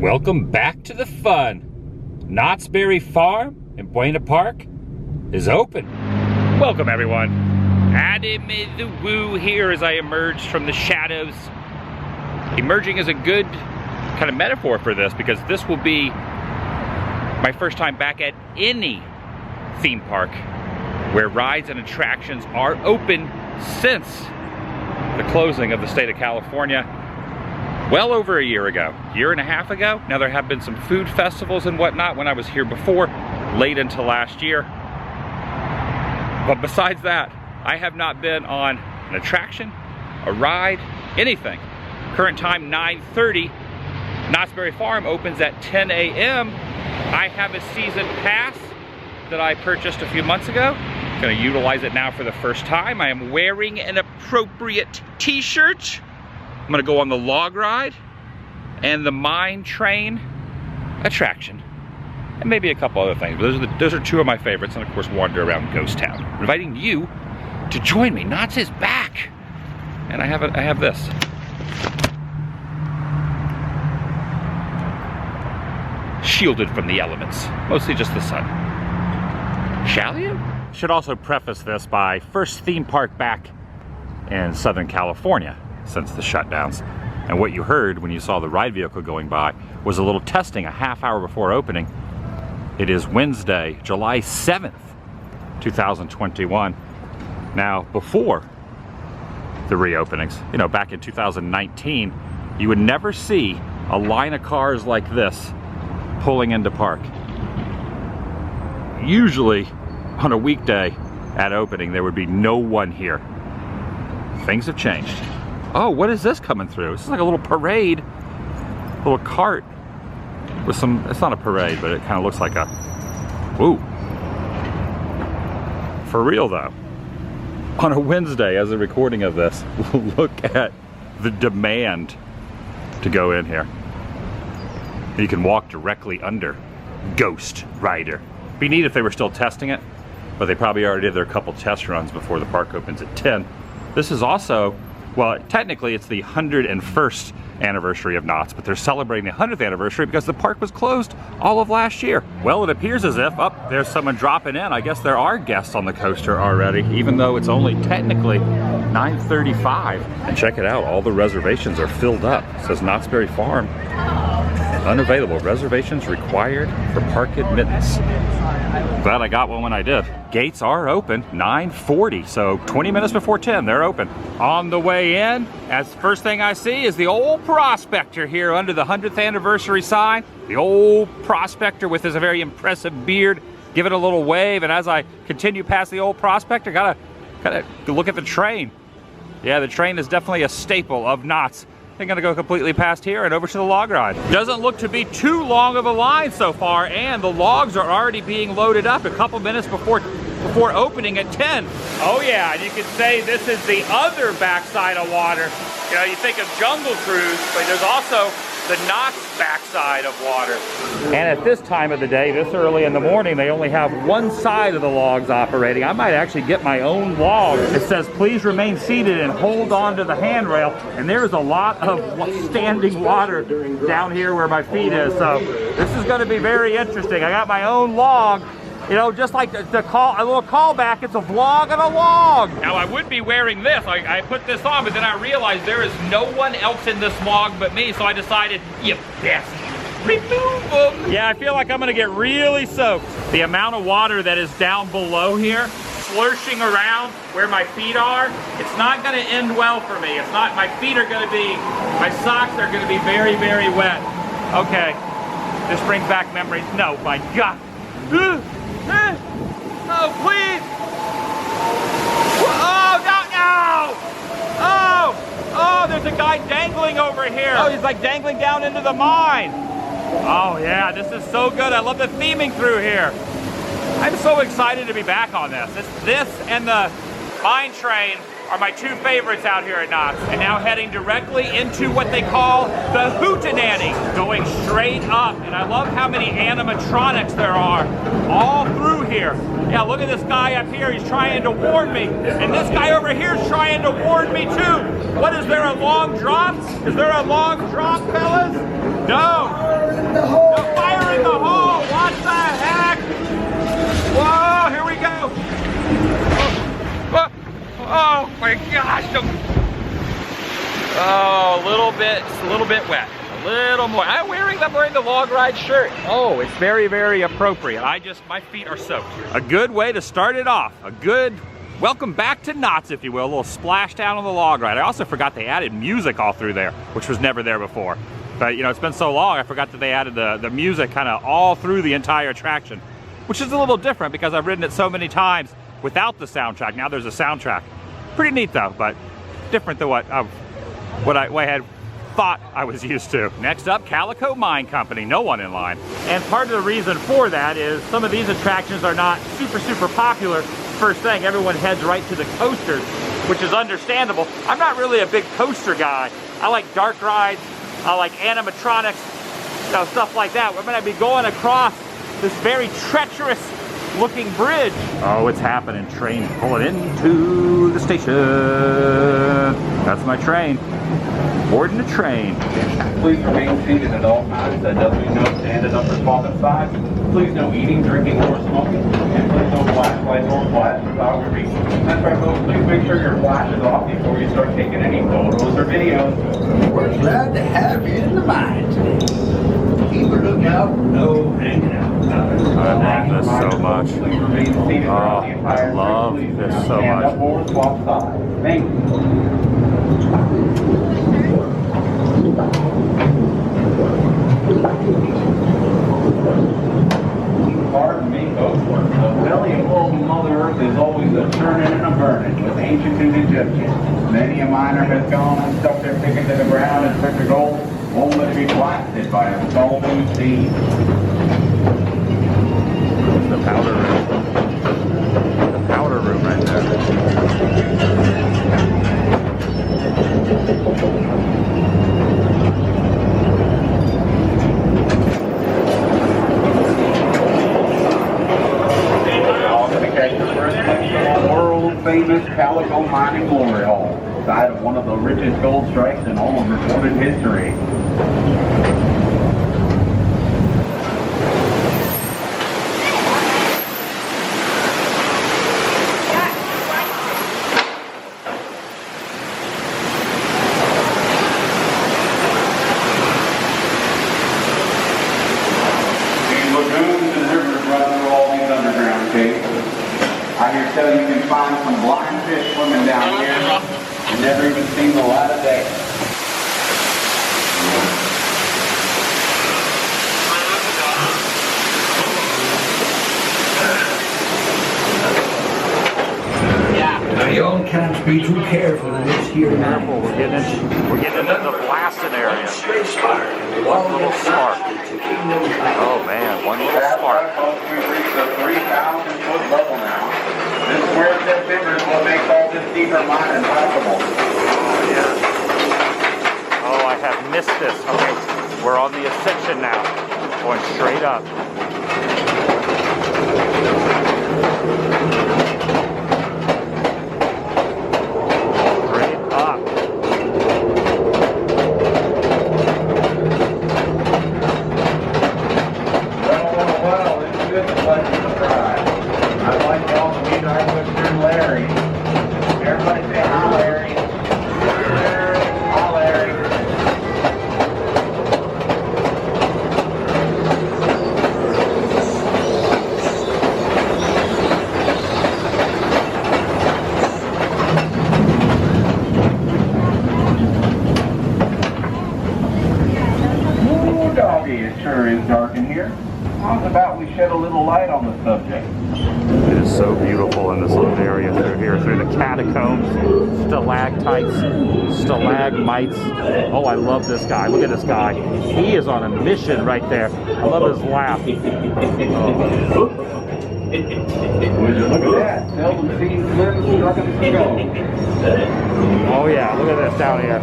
Welcome back to the fun. Knott's Berry Farm in Buena Park is open. Welcome everyone. TheDailyWoo here as I emerge from the shadows. Emerging is a good kind of metaphor for this because this will be my first time back at any theme park where rides and attractions are open since the closing of the state of California well over a year ago, year and a half ago. Now there have been some food festivals and whatnot when I was here before, late into last year. But besides that, I have not been on an attraction, a ride, anything. Current time 9:30. Knott's Berry Farm opens at 10 a.m. I have a season pass that I purchased a few months ago. I'm gonna utilize it now for the first time. I am wearing an appropriate t-shirt. I'm gonna go on the log ride and the mine train attraction. And maybe a couple other things, but those are two of my favorites, and of course wander around Ghost Town. I'm inviting you to join me. Knott's is back. And I have this. Shielded from the elements, mostly just the sun. Shall you? Should also preface this by first theme park back in Southern California since the shutdowns. And what you heard when you saw the ride vehicle going by was a little testing a half hour before opening. It is Wednesday, July 7th, 2021. Now, before the reopenings, you know, back in 2019, you would never see a line of cars like this pulling into park. Usually on a weekday at opening, there would be no one here. Things have changed. Oh, what is this coming through? This is like a little parade, a little cart with some, it's not a parade, but it kind of looks like a, woo. For real though, on a Wednesday as a recording of this, we'll look at the demand to go in here. You can walk directly under Ghost Rider. Be neat if they were still testing it, but they probably already did their couple test runs before the park opens at 10. This is also, well, technically it's the 101st anniversary of Knott's, but they're celebrating the 100th anniversary because the park was closed all of last year. Well, it appears as if, oh, there's someone dropping in. I guess there are guests on the coaster already, even though it's only technically 9:35. And check it out, all the reservations are filled up. It says Knott's Berry Farm, unavailable, reservations required for park admittance. Glad I got one when I did. Gates are open, 9:40, so 20 minutes before 10, they're open. On the way in, as first thing I see is the old prospector here under the 100th anniversary sign. The old prospector with his very impressive beard, giving a little wave, and as I continue past the old prospector, gotta look at the train. Yeah, the train is definitely a staple of Knott's. I'm gonna go completely past here and over to the log ride. Doesn't look to be too long of a line so far, and the logs are already being loaded up a couple minutes before opening at 10. Oh yeah, and you could say this is the other backside of water. You know, you think of Jungle Cruise, but there's also the Knott's backside of water. And at this time of the day, this early in the morning, they only have one side of the logs operating. I might actually get my own log. It says, please remain seated and hold on to the handrail. And there's a lot of standing water down here where my feet is. So this is gonna be very interesting. I got my own log. You know, just like a little callback, it's a vlog and a log. Now I would be wearing this, I put this on, but then I realized there is no one else in this log but me, so I decided, you bastard, remove them. Yeah, I feel like I'm gonna get really soaked. The amount of water that is down below here, slurshing around where my feet are, it's not gonna end well for me. It's not, my feet are gonna be, my socks are gonna be very, very wet. Okay, this brings back memories. No, my God. Oh, please! Oh, no! Oh, there's a guy dangling over here. Oh, he's like dangling down into the mine. Oh, yeah, this is so good. I love the theming through here. I'm so excited to be back on this. This and the mine train are my two favorites out here at Knott's. And now heading directly into what they call the Hootenanny, going straight up. And I love how many animatronics there are all through here. Yeah, look at this guy up here. He's trying to warn me. And this guy over here is trying to warn me too. What, is there a long drop? Is there a long drop, fellas? No! No fire in the hole! What the heck? Whoa, here we go! Oh my gosh! Oh, a little bit wet. A little more. I'm wearing the log ride shirt. Oh, it's very, very appropriate. My feet are soaked. A good way to start it off. A good welcome back to Knott's, if you will. A little splashdown on the log ride. I also forgot they added music all through there, which was never there before. But you know, it's been so long, I forgot that they added the music kind of all through the entire attraction, which is a little different because I've ridden it so many times without the soundtrack. Now there's a soundtrack. Pretty neat though, but different than what I had thought I was used to. Next up, Calico Mine Company. No one in line. And part of the reason for that is some of these attractions are not super popular. First thing, everyone heads right to the coasters, which is understandable. I'm not really a big coaster guy. I like dark rides. I like animatronics, you know, stuff like that. We're gonna be going across this very treacherous looking bridge. Oh, it's happening. Train pulling into the station. That's my train. Boarding the train. Please remain seated at all times. That does mean no standing up or swapping sides. Please no eating, drinking, or smoking. And please no flashlights or flashes while we're reading. That's right, folks. Please make sure your flash is off before you start taking any photos or videos. We're glad to have you in the mine today. Keep a lookout, no hanging out. I love this so much. Please remain seated throughout the I entire love trip. Please do this not so stand much. up or swap sides. Thank you. Pardon me, folks. The belly of Mother Earth is always a turning and a burning with ancient and Egyptians. Many a miner has gone and stuck their pick into the ground and took the gold, only to be blasted by a salty sea. The powder room. The powder room right there. World-famous Calico Mining Glory Hole, site of one of the richest gold strikes in all of recorded history. These lagoons and rivers run through all these underground caves. I hear tell you can find some blind fish swimming down here and never even seen the light of day. Now y'all can't be too careful in this here mine. Careful, we're getting into the blasting area. Straight spark. One little spark. Oh man, one little spark. We've reached the 3,000-foot level now. This square tip figure is what makes all this deeper mining possible. Oh yeah. Oh, I have missed this. Okay, we're on the ascension now. Going straight up. How's about we shed a little light on the subject? It is so beautiful in this little area through here, through the catacombs, stalactites, stalagmites. Oh, I love this guy. Look at this guy. He is on a mission right there. I love his laugh. Oh. Would you look at that? Seldom seen slim struck in the skull. Oh yeah, look at this down here.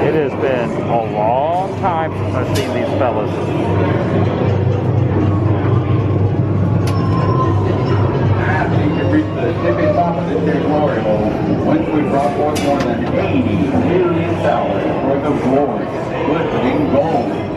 It has been a long time since I've seen these fellas. Reach the tipping top of this here glory hole, whence we brought forth more than $80 million worth of glorious, glistening gold.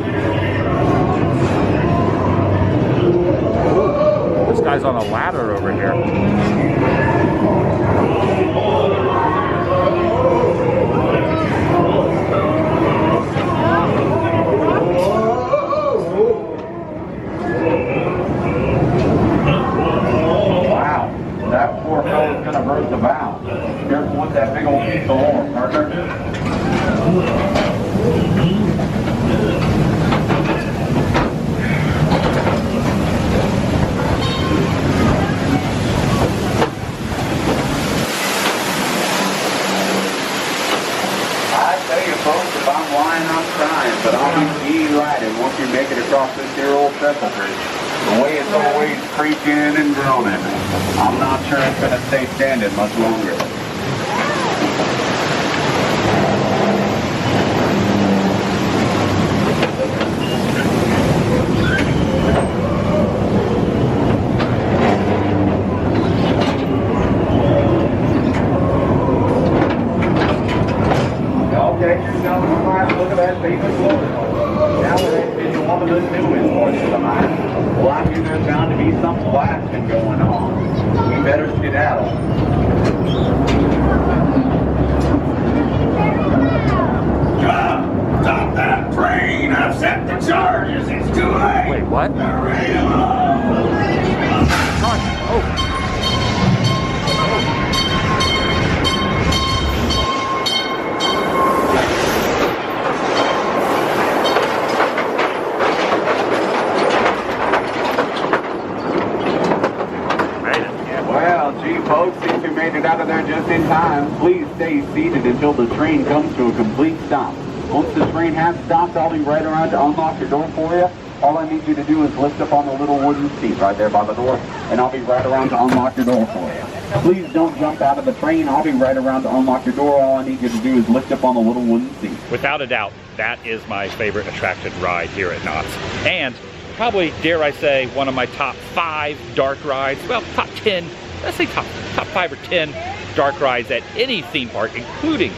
flying, I'm trying, but I'll be delighted once you make it across this here old trestle bridge. The way it's always creaking and groaning, I'm not sure it's going to stay standing much longer. Look at that famous loader. Now we're in one of the newest portions of mine. Well, I knew there's bound to be some blasting going on. We better skedaddle. Stop that train! I've set the charges. It's too late. Wait, what? Oh. Folks, if you made it out of there just in time, please stay seated until the train comes to a complete stop. Once the train has stopped, I'll be right around to unlock your door for you. All I need you to do is lift up on the little wooden seat right there by the door, and I'll be right around to unlock your door for you. Please don't jump out of the train. I'll be right around to unlock your door. All I need you to do is lift up on the little wooden seat. Without a doubt, that is my favorite attraction ride here at Knott's. And probably, dare I say, one of my top 5 dark rides. Well, top 10. Let's say top 5 or 10 dark rides at any theme park, including,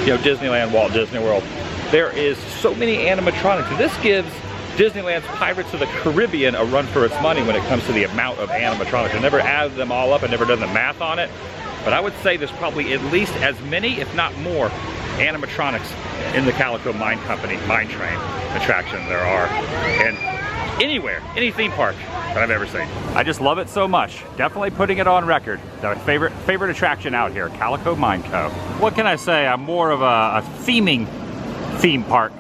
Disneyland, Walt Disney World. There is so many animatronics. And this gives Disneyland's Pirates of the Caribbean a run for its money when it comes to the amount of animatronics. I never added them all up. I've never done the math on it. But I would say there's probably at least as many, if not more, animatronics in the Calico Mine Company Mine Train attraction there are. And anywhere, any theme park that I've ever seen. I just love it so much. Definitely putting it on record. My favorite attraction out here, Calico Mine Co. What can I say? I'm more of a theming theme park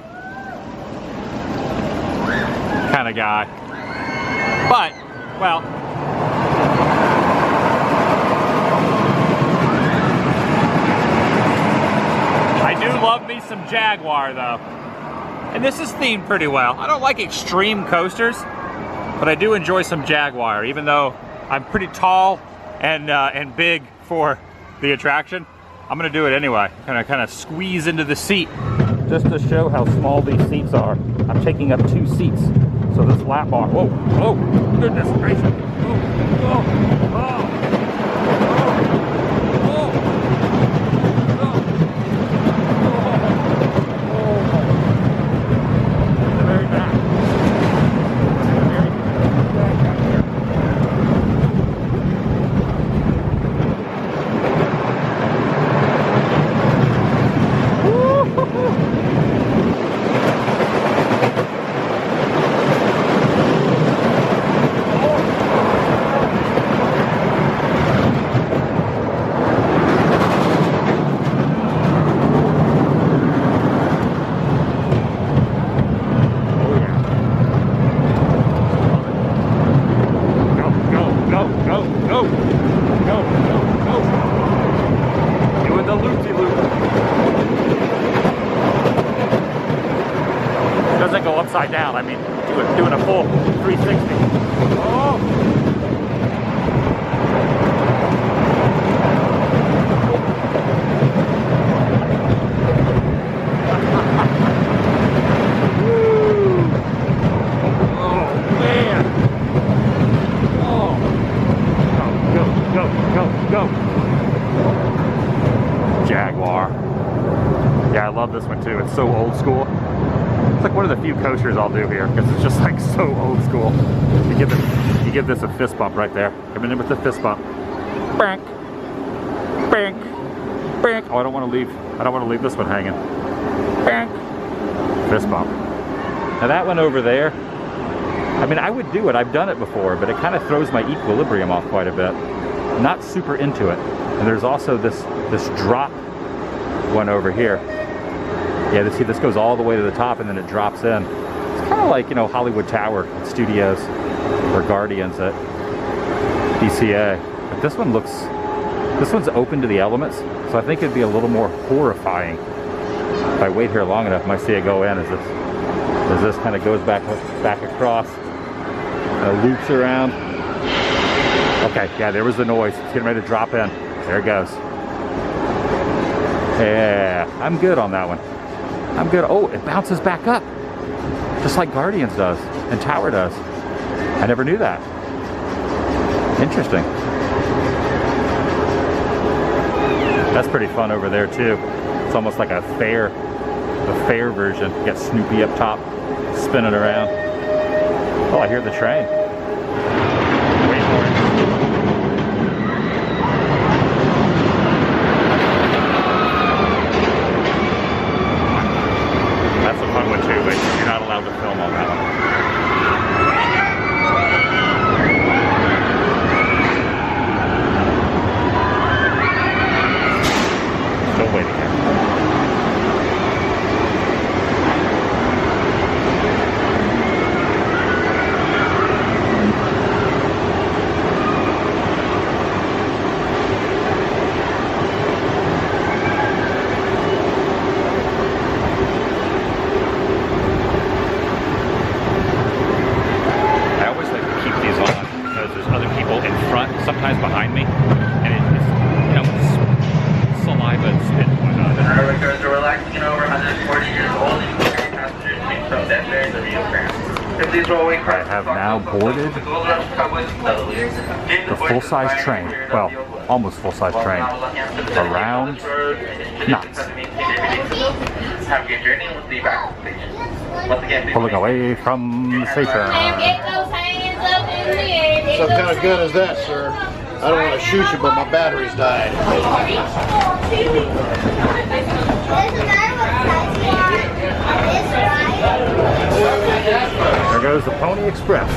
kind of guy. But, well, I do love me some Jaguar though. And this is themed pretty well. I don't like extreme coasters, but I do enjoy some Jaguar, even though I'm pretty tall and big for the attraction. I'm gonna do it anyway. Kind of squeeze into the seat just to show how small these seats are. I'm taking up 2 seats. So this lap bar, whoa, goodness gracious. Upside down, I mean, doing a full 360. Oh! Oh, man! Oh! Go! Jaguar. Yeah, I love this one too. It's so old school. It's like one of the few coasters I'll do here because it's just like so old school. You give this a fist bump right there. Coming in with the fist bump. Bank, bank, bank. Oh, I don't want to leave this one hanging. Bank, fist bump. Now that one over there, I mean, I would do it. I've done it before, but it kind of throws my equilibrium off quite a bit. I'm not super into it. And there's also this drop one over here. Yeah, see, this goes all the way to the top and then it drops in. It's kind of like, Hollywood Tower Studios or Guardians at DCA. But this one's open to the elements, so I think it'd be a little more horrifying If I wait here long enough, I might see it go in as this kind of goes back across, loops around. Okay, yeah, there was the noise. It's getting ready to drop in. There it goes. Yeah, I'm good on that one. I'm good. Oh, it bounces back up, just like Guardians does and Tower does. I never knew that. Interesting. That's pretty fun over there too. It's almost like a fair version. You got Snoopy up top, spinning around. Oh, I hear the train. Wait for it. That's a fun one too, but you're not allowed to film on that one. Still waiting here. Sometimes behind me, and it's, you know, saliva and spit and whatnot. The railroad crews are relaxing over 140 years old and carrying passengers between from Denver to Rio Grande. Please roll away. I have now boarded the full-size train, well, almost full-size train, around Knott. Have a good journey and we'll see you back at the station. Once again, Pulling away from the station. Get those hands up in the air. Some kind of gun is that, sir? I don't want to shoot you, but my battery's died. There goes the Pony Express.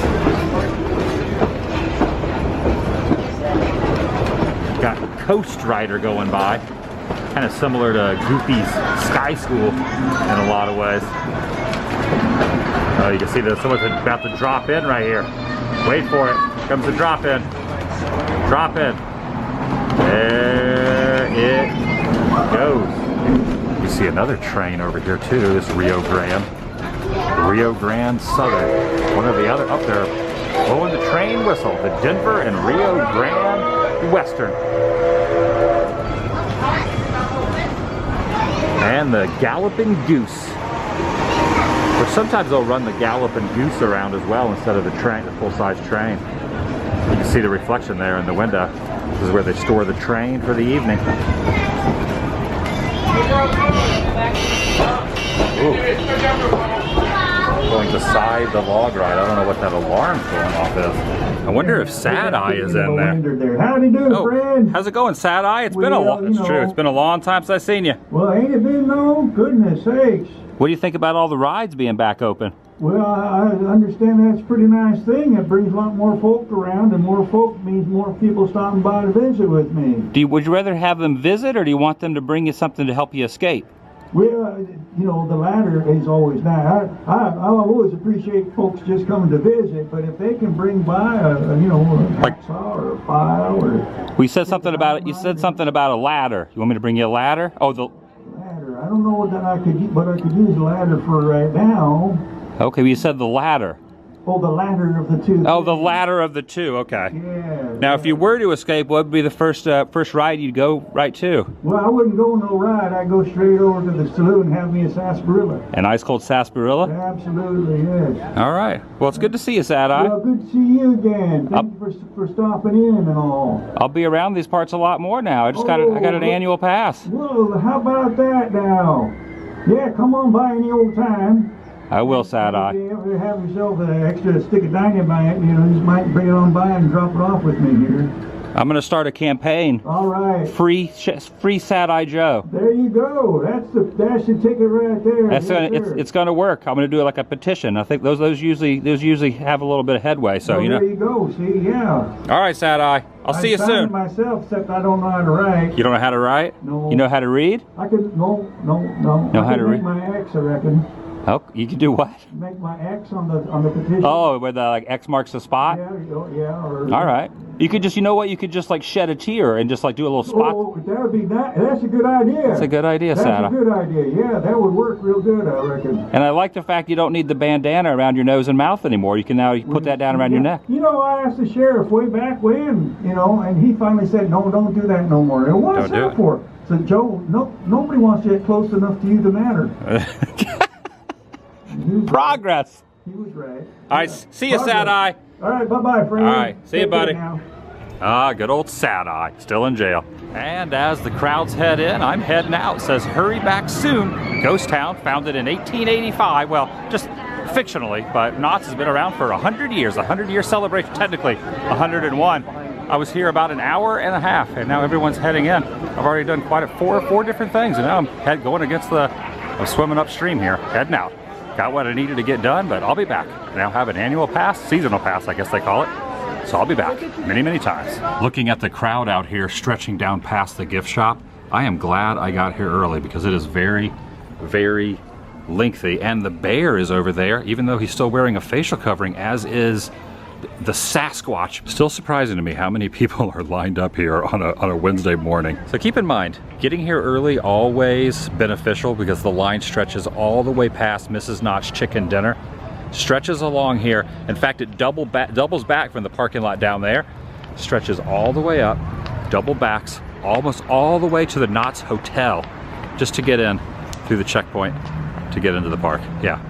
Got Coast Rider going by. Kind of similar to Goofy's Sky School in a lot of ways. Oh, you can see there's someone's about to drop in right here. Wait for it. Comes the drop in. Drop in. There it goes. You see another train over here too. This Rio Grande. Rio Grande Southern. One of the other up there blowing the train whistle. The Denver and Rio Grande Western. And the Galloping Goose. Or sometimes they'll run the Galloping Goose around as well instead of the train, the full-size train. You can see the reflection there in the window. This is where they store the train for the evening. Ooh. Going beside the log ride. I don't know what that alarm's going off is. I wonder if Sad Eye is in there. Howdy do, friend. How's it going, Sad Eye? It's been a long. It's true. It's been a long time since I've seen you. Well, ain't it been no? Goodness sakes. What do you think about all the rides being back open? Well, I understand that's a pretty nice thing. It brings a lot more folk around, and more folk means more people stopping by to visit with me. Would you rather have them visit, or do you want them to bring you something to help you escape? Well, you know, the latter is always nice. I always appreciate folks just coming to visit, but if they can bring by a hacksaw or a file or... Well, you said something about it. You said something about a ladder. You want me to bring you a ladder? Oh, the ladder. I don't know what I could use a ladder for right now. Okay, well, you said the ladder. Oh, the latter of the two. Oh, the latter of the two. Okay. Yeah. Now, if you were to escape, what would be the first ride you'd go right to? Well, I wouldn't go no ride. I'd go straight over to the saloon and have me a sarsaparilla. An ice cold sarsaparilla? Absolutely, yes. All right. Well, it's good to see you, Sad Eye. Well, good to see you again. Thank you for stopping in and all. I'll be around these parts a lot more now. I got an annual pass. Well, how about that now? Yeah, come on by any old time. I will, Sad Eye. If you ever have yourself an extra stick of dynamite, just might bring it on by and drop it off with me here. I'm going to start a campaign. All right. Free Sad Eye Joe. There you go. That's the ticket right there. It's going to work. I'm going to do like a petition. I think those usually have a little bit of headway. So well, there you go. See, yeah. All right, Sad Eye. I'll see you soon. Myself, except I don't know how to write. You don't know how to write? No. You know how to read? I could no. Know how to read? My ex, I reckon. Oh, you can do what? Make my X on the petition. Oh, where the like X marks the spot? Yeah, yeah. Or, All right. You could just, you know what? You could just like shed a tear and just like do a little spot. Oh, that would be nice. That's a good idea. That's a good idea, That's Santa. a good idea. Yeah, that would work real good, I reckon. And I like the fact you don't need the bandana around your nose and mouth anymore. You can now put that down around your neck. You know, I asked the sheriff way back when, you know, and he finally said, no, don't do that no more. And what's that for? So, Joe, nobody wants to get close enough to you to matter. Progress. He was right. All right, see you, Sad Eye. All right, bye-bye, friend. All right, see you, buddy. Now. Ah, good old Sad Eye, still in jail. And as the crowds head in, I'm heading out. It says, hurry back soon. Ghost Town, founded in 1885. Well, just fictionally, but Knott's has been around for 100 years. 100-year celebration, technically 101. I was here about an hour and a half, and now everyone's heading in. I've already done quite four different things, and now I'm going against I'm swimming upstream here, heading out. Got what I needed to get done, but I'll be back. I now have an annual pass, seasonal pass, I guess they call it. So I'll be back many, many times. Looking at the crowd out here stretching down past the gift shop, I am glad I got here early because it is very, very lengthy. And the bear is over there, even though he's still wearing a facial covering, as is the Sasquatch. Still surprising to me how many people are lined up here on a Wednesday morning. So keep in mind, getting here early always beneficial because the line stretches all the way past Mrs. Knott's Chicken Dinner. Stretches along here. In fact, it doubles back from the parking lot down there. Stretches all the way up, double backs, almost all the way to the Knott's Hotel, just to get in through the checkpoint to get into the park. Yeah,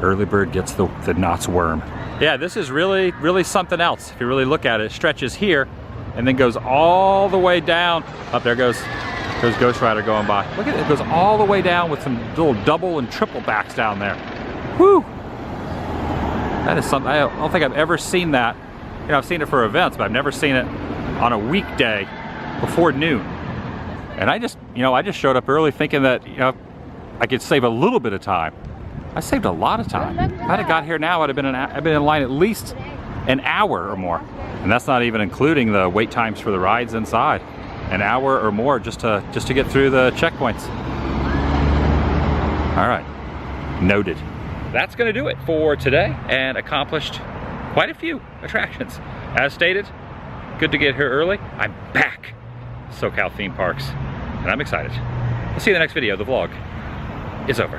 early bird gets the Knott's worm. Yeah, this is really, really something else. If you really look at it, it stretches here and then goes all the way down. Up there goes Ghost Rider going by. Look at it, it goes all the way down with some little double and triple backs down there. Whew! That is something, I don't think I've ever seen that. You know, I've seen it for events, but I've never seen it on a weekday before noon. And I just showed up early thinking that, you know, I could save a little bit of time. I saved a lot of time. If I'd have got here now, I'd have been in line at least an hour or more. And that's not even including the wait times for the rides inside. An hour or more just to get through the checkpoints. All right, noted. That's gonna do it for today and accomplished quite a few attractions. As stated, good to get here early. I'm back SoCal theme parks and I'm excited. We'll see you in the next video. The vlog is over.